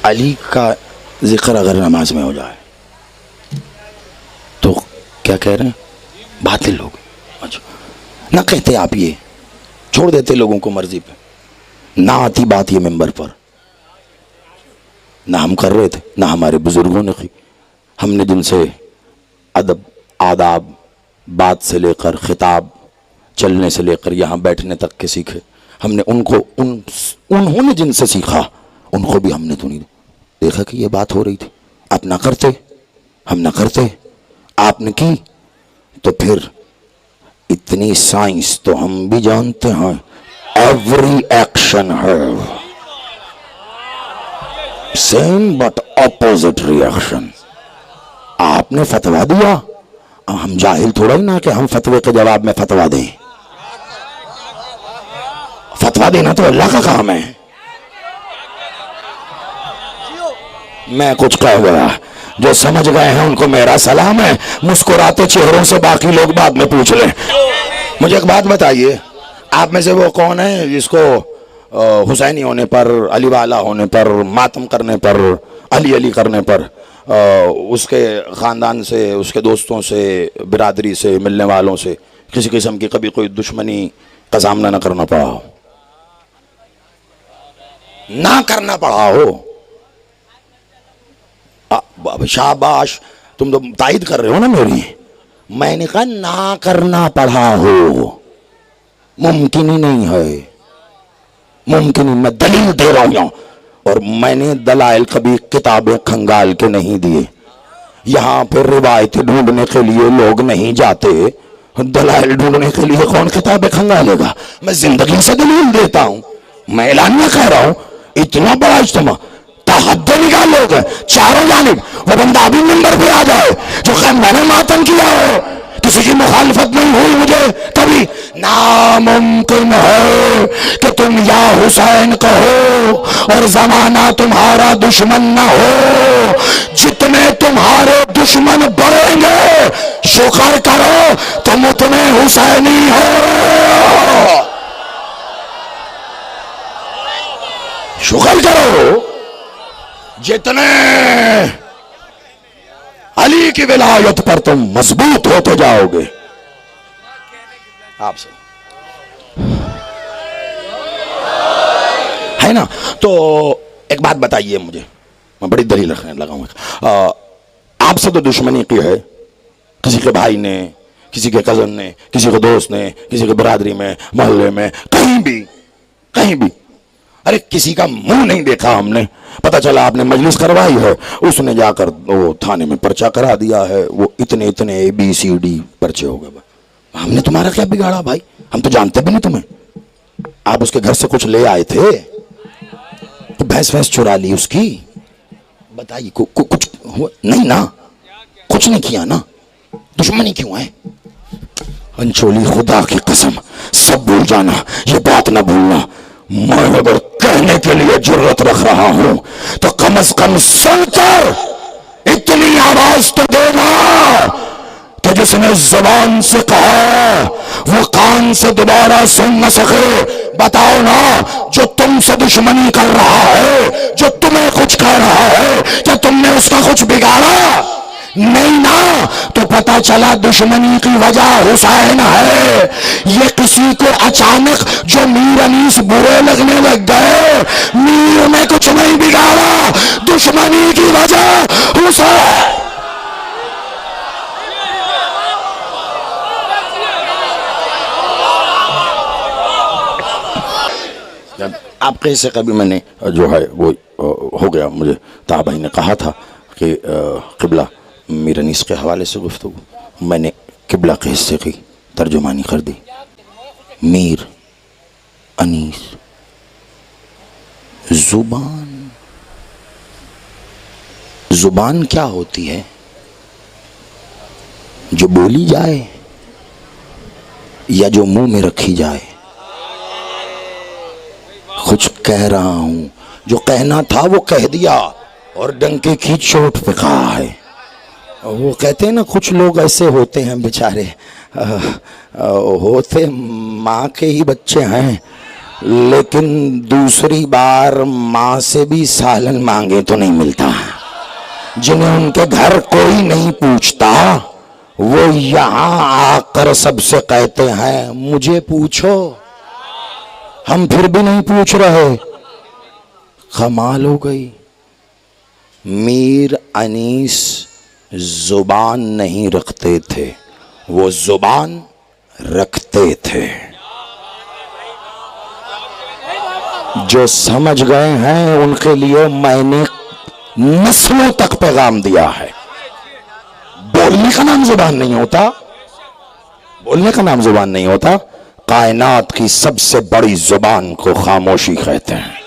अली का जिक्र अगर नमाज में हो जाए तो क्या कह रहे हैं? बातिल लोग। अच्छा, ना कहते आप, ये छोड़ देते लोगों को मर्जी पे, ना आती बात ये मिंबर पर, ना हम कर रहे थे, ना हमारे बुजुर्गों ने की। हमने जिनसे अदब, आदाब, बात से लेकर खिताब, चलने से लेकर यहाँ बैठने तक के सीखे, हमने उनको उन्होंने जिनसे सीखा उनको भी हमने तो नहीं देखा कि ये बात हो रही थी। आप ना करते, हम ना करते, आपने की तो फिर इतनी साइंस तो हम भी जानते हैं। एवरी एक्शन है सेम बट ऑपोजिट रिएक्शन। आपने फतवा दिया, हम जाहिल थोड़ा ही ना कि हम फतवे के जवाब में फतवा दें। फतवा देना तो अल्लाह का काम है। मैं कुछ कह गया, जो समझ गए हैं उनको मेरा सलाम है। मुस्कुराते चेहरों से बाकी लोग बाद में पूछ लें। मुझे एक बात बताइए, आप में से वो कौन है जिसको हुसैनी होने पर, अली वाला होने पर, मातम करने पर, अली अली करने पर उसके ख़ानदान से, उसके दोस्तों से, बिरादरी से, मिलने वालों से किसी किस्म की कभी कोई दुश्मनी का सामना ना करना पड़ा हो? ना करना पड़ा हो? शाबाश, तुम तो तायद कर रहे हो ना मेरी। मैंने कहा ना करना पड़ा हो, मुमकिन ही नहीं है, मुमकिन ही। मैं दलील दे रहा हूं, और मैंने दलाइल कभी किताबें खंगाल के नहीं दिए। यहां पर रिवायतें ढूंढने के लिए लोग नहीं जाते, दलाइल ढूंढने के लिए कौन किताबें खंगालेगा? मैं जिंदगी से दलील देता हूं। मैं ऐलानिया कह रहा हूं, इतना बड़ा इज्तिमा हद निकाल लोग हैं चारों जानिब। वो बंदा अभी नंबर पे आ जाए जो खैर मैंने मातम किया हो, किसी की मुखालफत नहीं हुई मुझे कभी। नामुमकिन है कि तुम या हुसैन कहो और जमाना तुम्हारा दुश्मन ना हो। जितने तुम्हारे दुश्मन बढ़ेंगे शुक्र करो तुम उतने हुसैनी हो। शुक्र करो, जितने अली की विलायत पर तुम मजबूत होते जाओगे। आपसे है ना? तो एक बात बताइए मुझे, मैं बड़ी दलील रखने लगा हूं। आपसे तो दुश्मनी की है, किसी के भाई ने, किसी के कजन ने, किसी के दोस्त ने, किसी के बरादरी में, मोहल्ले में, कहीं भी, कहीं भी। अरे किसी का मुंह नहीं देखा हमने, पता चला आपने मजलिस करवाई है, उसने जाकर वो थाने में पर्चा करा दिया है, वो इतने इतने ABCD पर्चे हो गए। हमने तुम्हारा क्या बिगाड़ा भाई? हम तो जानते भी नहीं तुम्हें। आप उसके घर से कुछ ले आए थे तो भैंस भैंस चुरा ली उसकी? बताइए, कुछ नहीं ना, कुछ नहीं किया ना, दुश्मनी क्यों है? अंचोली, खुदा की कसम सब भूल जाना, ये बात ना भूलना। मैं अगर कहने के लिए जुर्रत रख रहा हूं तो कम से कम सुनकर इतनी आवाज तो देना कि जिसने जुबान से कहा वो कान से दोबारा सुन न सके। बताओ ना, जो तुमसे दुश्मनी कर रहा है, जो तुम्हें कुछ कह रहा है, क्या तुमने उसका कुछ बिगाड़ा? नहीं ना, तो पता चला दुश्मनी की वजह हुसैन है। ये किसी को अचानक जो मीर अनीस बुरे लगने लग गए, मीर ने कुछ नहीं बिगाड़ा, दुश्मनी की वजह हुसैन। आपके से कभी मैंने जो है वो हो गया, मुझे ता भाई ने कहा था कि किबला मीर अनीस के हवाले से गुफ्तगू, मैंने किबला के हिस्से की तर्जुमानी कर दी। मीर अनीस, जुबान, जुबान क्या होती है? जो बोली जाए या जो मुंह में रखी जाए? कुछ कह रहा हूं, जो कहना था वो कह दिया और डंके की चोट पे कहा है। वो कहते हैं ना, कुछ लोग ऐसे होते हैं बेचारे, होते माँ के ही बच्चे हैं लेकिन दूसरी बार माँ से भी सालन मांगे तो नहीं मिलता। जिन्हें उनके घर कोई नहीं पूछता वो यहां आकर सबसे कहते हैं मुझे पूछो। हम फिर भी नहीं पूछ रहे। कमाल हो गई। मीर अनीस जुबान नहीं रखते थे, वो जुबान रखते थे। जो समझ गए हैं उनके लिए मैंने नस्लों तक पैगाम दिया है। बोलने का नाम जुबान नहीं होता, बोलने का नाम जुबान नहीं होता। कायनात की सबसे बड़ी जुबान को खामोशी कहते हैं।